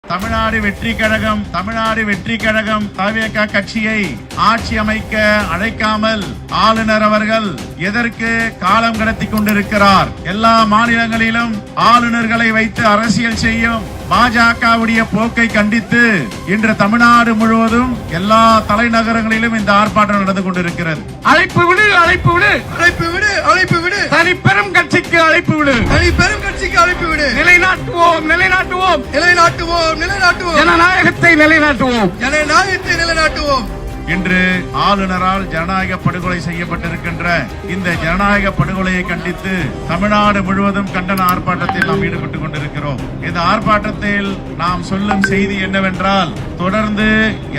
தமிழ்நாடு வெற்றி கழகம் தவிக கட்சியை ஆட்சி அமைக்க அழைக்காமல் ஆளுநர் அவர்கள் எதற்கு காலம் கடத்தி கொண்டிருக்கிறார்? எல்லா மாநிலங்களிலும் ஆளுநர்களை வைத்து அரசியல் செய்யும் பாஜகவுடைய போக்கை கண்டித்து இன்று தமிழ்நாடு முழுவதும் எல்லா தலைநகரங்களிலும் இந்த ஆர்ப்பாட்டம் நடந்து கொண்டிருக்கிறது. அழைப்பு விடு தனிப்பெரும் கட்சிக்கு அழைப்பு விடு. நிலைநாட்டுவோம் ஜனநாயகத்தை நிலைநாட்டுவோம். இன்று ஆளுநரால் ஜனநாயக படுகொலை செய்யப்பட்டிருக்கின்ற இந்த ஜனநாயக படுகொலையை கண்டித்து தமிழ்நாடு முழுவதும் கண்டன ஆர்ப்பாட்டத்தில் நாம் ஈடுபட்டுக் கொண்டிருக்கிறோம். இந்த ஆர்ப்பாட்டத்தில் நாம் சொல்லும் செய்தி என்னவென்றால், தொடர்ந்து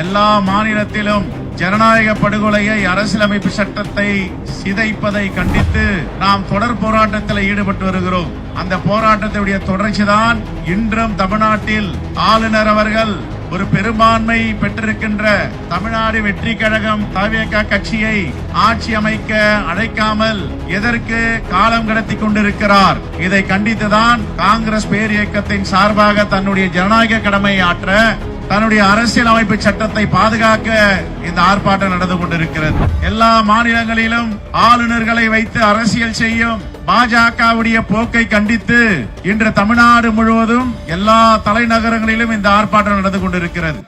எல்லா மாநிலத்திலும் ஜனநாயக படுகொலையை, அரசியலமைப்பு சட்டத்தை சிதைப்பதை கண்டித்து நாம் தொடர் போராட்டத்தில் ஈடுபட்டு வருகிறோம். அந்த போராட்டத்துடைய தொடர்ச்சிதான் இன்றும் தமிழ்நாட்டில் ஆளுநர் அவர்கள் ஒரு பெரும்பான்மை பெற்றிருக்கின்ற தமிழ்நாடு வெற்றி கழகம் தவிக கட்சியை ஆட்சி அமைக்க அழைக்காமல் எதற்கு காலம் கடத்தி கொண்டிருக்கிறார்? இதை கண்டித்துதான் காங்கிரஸ் பேர் இயக்கத்தின் சார்பாக தன்னுடைய ஜனநாயக கடமையை ஆற்ற, தன்னுடைய அரசியல் அமைப்பு சட்டத்தை பாதுகாக்க இந்த ஆர்ப்பாட்டம் நடந்து கொண்டிருக்கிறது. எல்லா மாநிலங்களிலும் ஆளுநர்களை வைத்து அரசியல் செய்யும் பாஜகவுடைய போக்கை கண்டித்து இன்று தமிழ்நாடு முழுவதும் எல்லா தலைநகரங்களிலும் இந்த ஆர்ப்பாட்டம் நடந்து கொண்டிருக்கிறது.